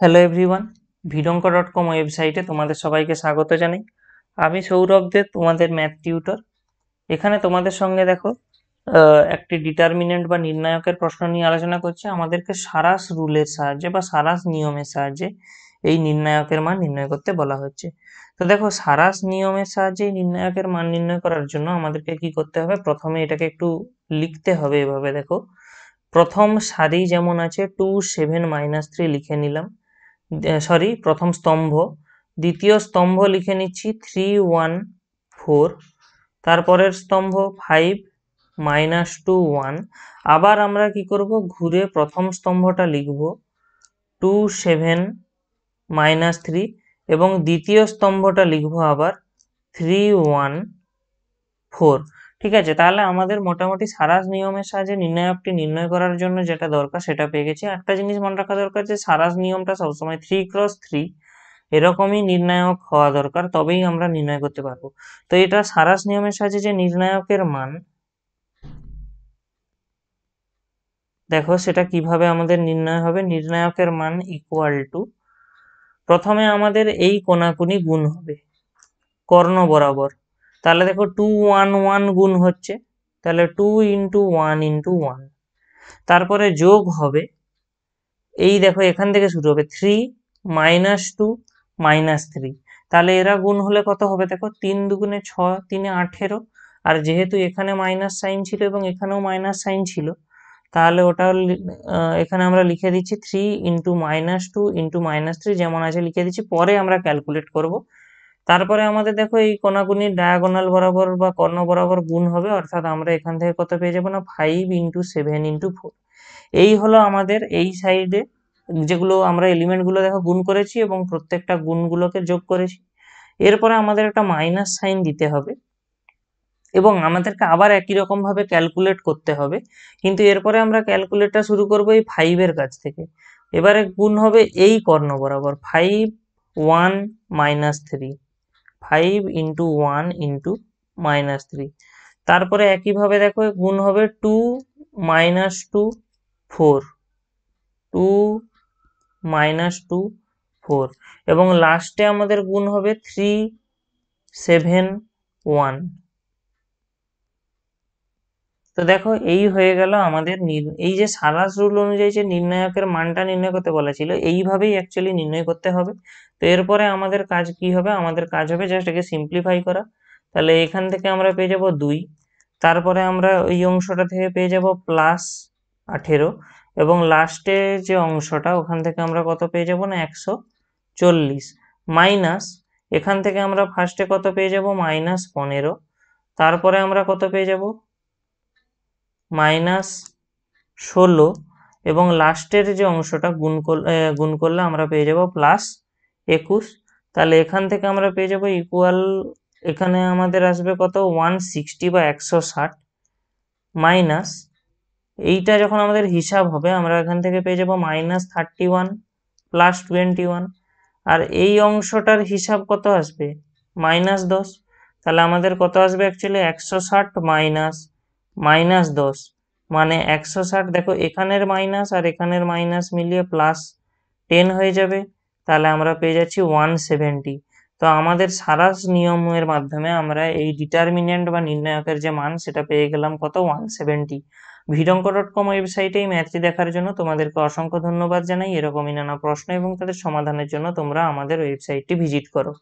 Hello everyone, ভিডঙ্ক.com ওয়েবসাইটে তোমাদের সবাইকে স্বাগত জানাই। আমি সৌরভ দে, তোমাদের ম্যাথ টিউটর। এখানে তোমাদের সঙ্গে দেখো একটি ডিটারমিনেন্ট বা নির্ণায়কের প্রশ্ন নিয়ে আলোচনা করছি। আমাদেরকে সারাস রুলের সাহায্যে বা সারাস নিয়মের সাহায্যে এই নির্ণায়কের মান নির্ণয় করতে বলা হচ্ছে। তো দেখো, সারাস নিয়মের সাহায্যে এই নির্ণায়কের মান নির্ণয় করার জন্য আমাদেরকে কি করতে হবে, প্রথমে এটাকে একটু লিখতে হবে। এভাবে দেখো, প্রথম সারি যেমন আছে 2 7 -3 লিখে নিলাম, প্রথম স্তম্ভ। দ্বিতীয় স্তম্ভ লিখে নিচ্ছি 3 1 4। তারপরের স্তম্ভ 5 -2 1। আবার আমরা কি করব, ঘুরে প্রথম স্তম্ভটা লিখব 2 7 -3 এবং দ্বিতীয় স্তম্ভটা লিখব আবার 3 1 4। ঠিক আছে, তাহলে আমাদের মোটামুটি সারাস নিয়মের সাহায্যে নির্ণায়কটি নির্ণয় করার জন্য যেটা দরকার সেটা পেয়ে গেছি। একটা জিনিস মনে রাখা দরকার যে সারাস নিয়মটা সবসময় 3x3 এরকমই নির্ণায়ক হওয়া দরকার, তবেই আমরা নির্ণয় করতে পারবো। তো এটা সারাস নিয়মের সাহায্যে যে নির্ণায়কের মান, দেখো সেটা কিভাবে আমাদের নির্ণয় হবে। নির্ণায়কের মান ইকুয়াল টু, প্রথমে আমাদের এই কোণাকুনি গুণ হবে কর্ণ বরাবর। তাহলে দেখো 2 1 1 গুণ হচ্ছে, তাহলে 2 × 1 × 1। তারপরে যোগ হবে, এই দেখো এখান থেকে শুরু হবে 3 -2 -3। তাহলে এরা গুণ হলে কত হবে, দেখো 3 2 6 3 18। আর যেহেতু এখানে মাইনাস সাইন ছিল এবং এখানেও মাইনাস সাইন ছিল, তাহলে ওটা এখানে আমরা লিখে দিচ্ছি 3 × -2 × -3 যেমন আছে লিখে দিচ্ছি, পরে আমরা ক্যালকুলেট করব। তারপরে আমাদের দেখো এই কোণাকুনির ডায়াগোনাল বরাবর বা কর্ণ বরাবর গুণ হবে, অর্থাৎ আমরা এখান থেকে কত পেয়ে যাবো না 5 × 7 × 4। এই হলো আমাদের এই সাইডে যেগুলো আমরা এলিমেন্ট গুলো দেখো গুণ করেছি এবং প্রত্যেকটা গুণগুলোকে যোগ করেছি। এরপরে আমাদের একটা মাইনাস সাইন দিতে হবে এবং আমাদেরকে আবার একই রকম ভাবে ক্যালকুলেট করতে হবে, কিন্তু এরপরে আমরা ক্যালকুলেটটা শুরু করবো এই 5 এর কাছ থেকে। এবারে গুণ হবে এই কর্ণ বরাবর 5 1 -3, 5 × 1 × -3। তারপরে একইভাবে দেখো গুণ হবে 2 -2 4, 2 -2 4 এবং লাস্টে আমাদের গুণ হবে 3 7 1। তো দেখো এই হয়ে গেল আমাদের এই যে সারাস রুল অনুযায়ী যে নির্ণায়কের মানটা নির্ণয় করতে বলা ছিল, এইভাবেই অ্যাকচুয়ালি নির্ণয় করতে হবে। তো এরপরে আমাদের কাজ কি হবে, আমাদের কাজ হবে জাস্ট একে সিম্পলিফাই করা। তাহলে এখান থেকে আমরা পেয়ে যাব 2, তারপরে আমরা ওই অংশটা থেকে পেয়ে যাব +18 এবং লাস্টে যে অংশটা ওখান থেকে আমরা কত পেয়ে যাব না 140, মাইনাস এখান থেকে আমরা ফার্স্টে কত পেয়ে যাব -15, তারপরে আমরা কত পেয়ে যাব -16 এবং লাস্টের যে অংশটা গুণ করলে আমরা পেয়ে যাব +21। তাহলে এখান থেকে আমরা পেয়ে যাব ইকুয়াল, এখানে আমাদের আসবে কত 160 বা 160, মাইনাস এইটা যখন আমাদের হিসাব হবে আমরা এখান থেকে পেয়ে যাব -31 +21। আর এই অংশটার হিসাব কত আসবে -10। তাহলে আমাদের কত আসবে অ্যাকচুয়ালি 160 -10 মানে 160। দেখো এখানের মাইনাস আর এখানের মাইনাস মিলিয়ে +10 হয়ে যাবে, তাহলে আমরা পেয়ে যাচ্ছি 170। তো আমাদের সারাস নিয়মের মাধ্যমে আমরা এই ডিটারমিনেন্ট বা নির্ণায়কের যে মান সেটা পেয়ে গেলাম কত 170। ভিডঙ্ক.com ওয়েবসাইটে এই ম্যাথটি দেখার জন্য তোমাদেরকে অসংখ্য ধন্যবাদ জানাই। এরকমই নানা প্রশ্ন এবং তাদের সমাধানের জন্য তোমরা আমাদের ওয়েবসাইটটি ভিজিট করো।